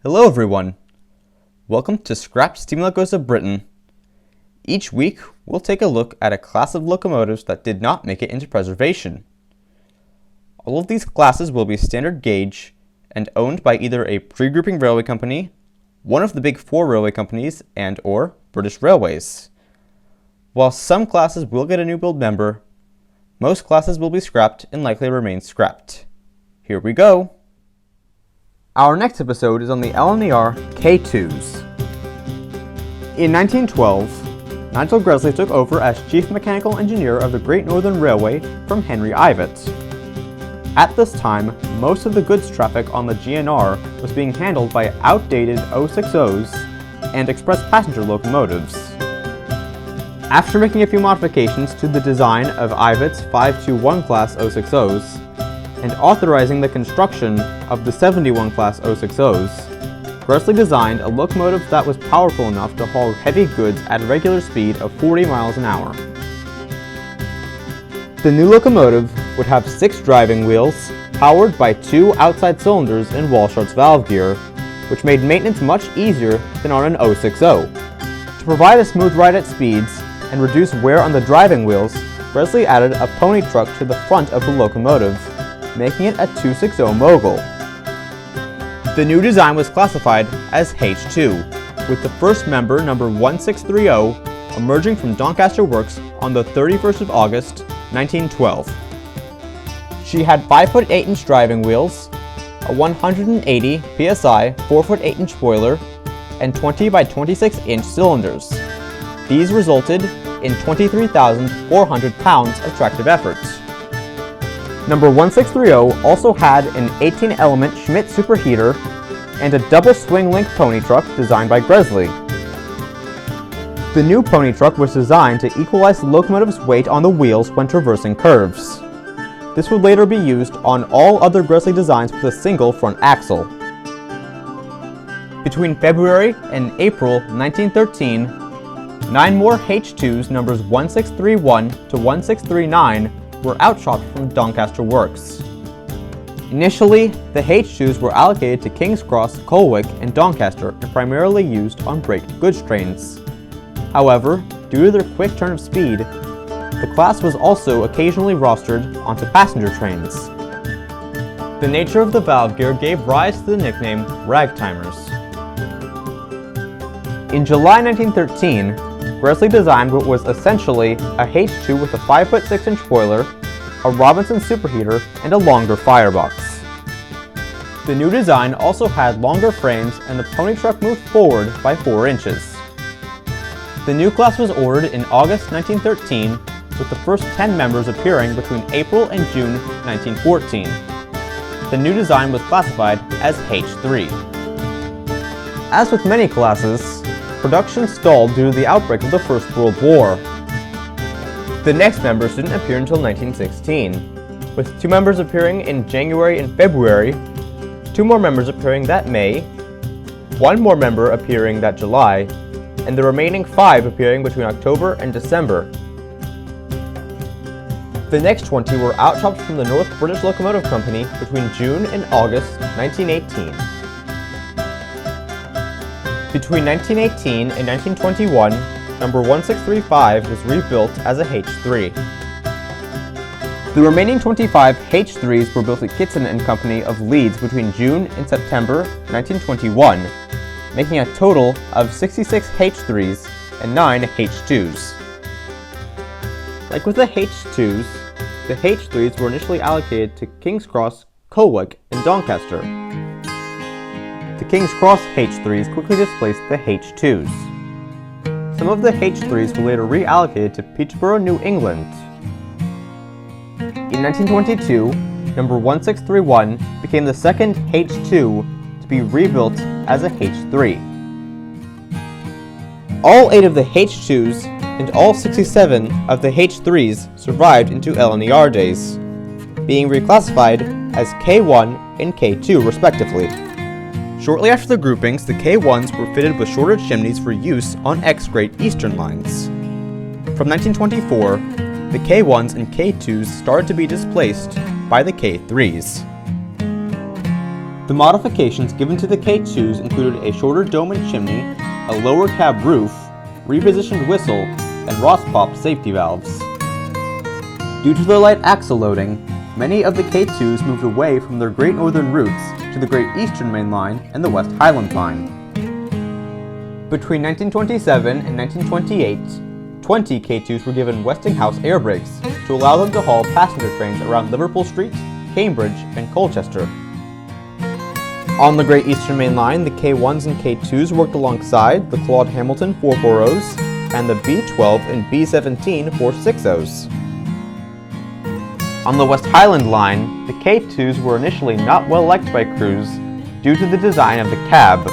Hello everyone! Welcome to Scrapped Steam Locos of Britain. Each week, we'll take a look at a class of locomotives that did not make it into preservation. All of these classes will be standard gauge and owned by either a pre-grouping railway company, one of the big four railway companies, and or British Railways. While some classes will get a new build member, most classes will be scrapped and likely remain scrapped. Here we go! Our next episode is on the LNER K2s. In 1912, Nigel Gresley took over as Chief Mechanical Engineer of the Great Northern Railway from Henry Ivatt. At this time, most of the goods traffic on the GNR was being handled by outdated 060s and express passenger locomotives. After making a few modifications to the design of Ivatt's 521 class 060s, and authorizing the construction of the 71 class 060s, Gresley designed a locomotive that was powerful enough to haul heavy goods at a regular speed of 40 miles an hour. The new locomotive would have 6 driving wheels, powered by 2 outside cylinders in Walshart's valve gear, which made maintenance much easier than on an 060. To provide a smooth ride at speeds and reduce wear on the driving wheels, Gresley added a pony truck to the front of the locomotive, making it a 260 mogul. The new design was classified as H2, with the first member, number 1630, emerging from Doncaster Works on the 31st of August, 1912. She had 5'8" driving wheels, a 180 psi 4'8" boiler, and 20 by 26" cylinders. These resulted in 23,400 pounds of tractive effort. Number 1630 also had an 18-element Schmidt superheater and a double swing link pony truck designed by Gresley. The new pony truck was designed to equalize the locomotive's weight on the wheels when traversing curves. This would later be used on all other Gresley designs with a single front axle. Between February and April 1913, 9 more H2s numbers 1631 to 1639 were outshopped from Doncaster Works. Initially, the H2s were allocated to King's Cross, Colwick, and Doncaster and primarily used on braked goods trains. However, due to their quick turn of speed, the class was also occasionally rostered onto passenger trains. The nature of the valve gear gave rise to the nickname ragtimers. In July 1913, Gresley designed what was essentially a H2 with a 5'6" boiler, a Robinson superheater, and a longer firebox. The new design also had longer frames and the pony truck moved forward by 4 inches. The new class was ordered in August 1913, with the first 10 members appearing between April and June 1914. The new design was classified as H3. As with many classes, production stalled due to the outbreak of the First World War. The next members didn't appear until 1916, with 2 members appearing in January and February, 2 more members appearing that May, 1 more member appearing that July, and the remaining 5 appearing between October and December. The next 20 were outshopped from the North British Locomotive Company between June and August 1918. Between 1918 and 1921, number 1635 was rebuilt as a H3. The remaining 25 H3s were built at Kitson and Company of Leeds between June and September 1921, making a total of 66 H3s and 9 H2s. Like with the H2s, the H3s were initially allocated to King's Cross, Colwick, and Doncaster. The King's Cross H3s quickly displaced the H2s. Some of the H3s were later reallocated to Peterborough, New England. In 1922, number 1631 became the second H2 to be rebuilt as a H3. All 8 of the H2s and all 67 of the H3s survived into LNER days, being reclassified as K1 and K2 respectively. Shortly after the groupings, the K1s were fitted with shorter chimneys for use on X-Great Eastern lines. From 1924, the K1s and K2s started to be displaced by the K3s. The modifications given to the K2s included a shorter dome and chimney, a lower cab roof, repositioned whistle, and Rosspop safety valves. Due to their light axle loading, many of the K2s moved away from their Great Northern routes to the Great Eastern Main Line and the West Highland Line. Between 1927 and 1928, 20 K2s were given Westinghouse air brakes to allow them to haul passenger trains around Liverpool Street, Cambridge, and Colchester. On the Great Eastern Main Line, the K1s and K2s worked alongside the Claude Hamilton 440s and the B12 and B17 460s. On the West Highland Line, the K2s were initially not well liked by crews due to the design of the cab.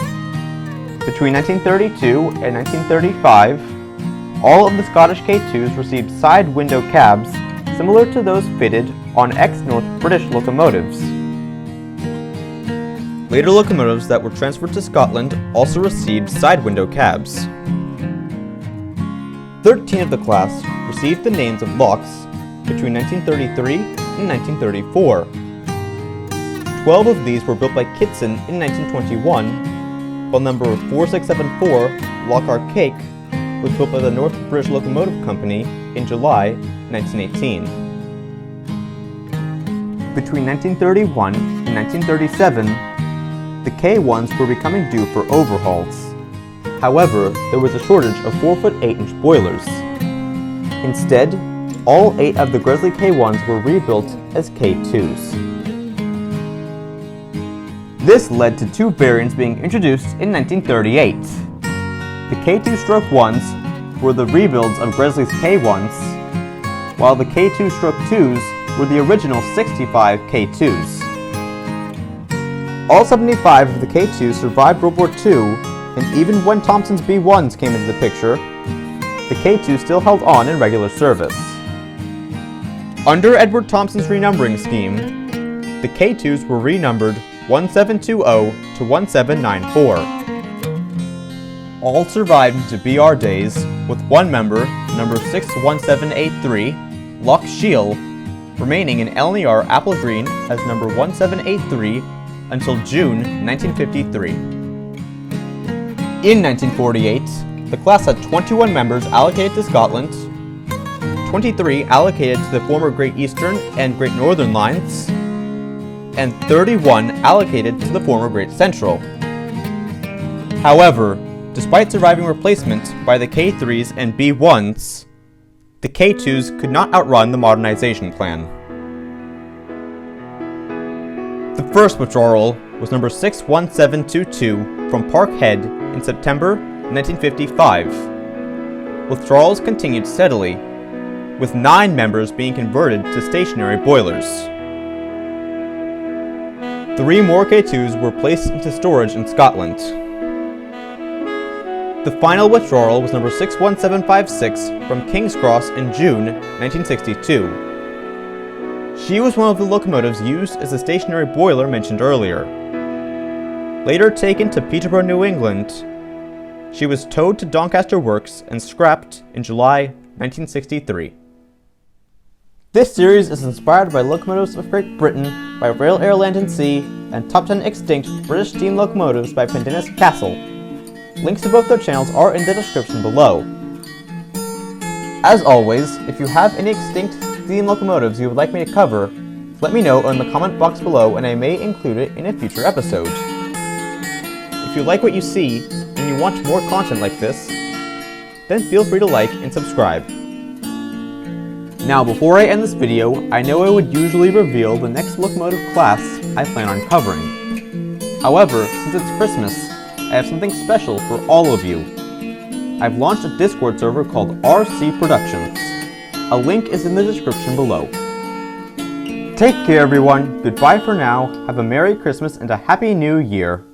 Between 1932 and 1935, all of the Scottish K2s received side window cabs similar to those fitted on ex-North British locomotives. Later locomotives that were transferred to Scotland also received side window cabs. 13 of the class received the names of locks between 1933 and 1934. 12 of these were built by Kitson in 1921, while number 4674, Lockhart Cake, was built by the North British Locomotive Company in July 1918. Between 1931 and 1937, the K1s were becoming due for overhauls. However, there was a shortage of 4-foot 8-inch boilers. Instead, all 8 of the Gresley K1s were rebuilt as K2s. This led to 2 variants being introduced in 1938. The K2-1s were the rebuilds of Gresley's K1s, while the K2-2s were the original 65 K2s. All 75 of the K2s survived World War II, and even when Thompson's B1s came into the picture, the K2 still held on in regular service. Under Edward Thompson's renumbering scheme, the K2s were renumbered 1720 to 1794. All survived into BR days, with one member, number 61783, Loch Shiel, remaining in LNER Apple Green as number 1783 until June 1953. In 1948, the class had 21 members allocated to Scotland, 23 allocated to the former Great Eastern and Great Northern lines, and 31 allocated to the former Great Central. However, despite surviving replacement by the K3s and B1s, the K2s could not outrun the modernization plan. The first withdrawal was number 61722 from Parkhead in September 1955. Withdrawals continued steadily, with 9 members being converted to stationary boilers. 3 more K2s were placed into storage in Scotland. The final withdrawal was number 61756 from King's Cross in June 1962. She was one of the locomotives used as the stationary boiler mentioned earlier. Later taken to Peterborough, New England, she was towed to Doncaster Works and scrapped in July 1963. This series is inspired by locomotives of Great Britain by Rail, Air, Land and Sea, and Top 10 Extinct British Steam Locomotives by Pendennis Castle. Links to both their channels are in the description below. As always, if you have any extinct steam locomotives you would like me to cover, let me know in the comment box below and I may include it in a future episode. If you like what you see and you want more content like this, then feel free to like and subscribe. Now before I end this video, I know I would usually reveal the next locomotive class I plan on covering. However, since it's Christmas, I have something special for all of you. I've launched a Discord server called RC Productions. A link is in the description below. Take care everyone, goodbye for now, have a Merry Christmas and a Happy New Year.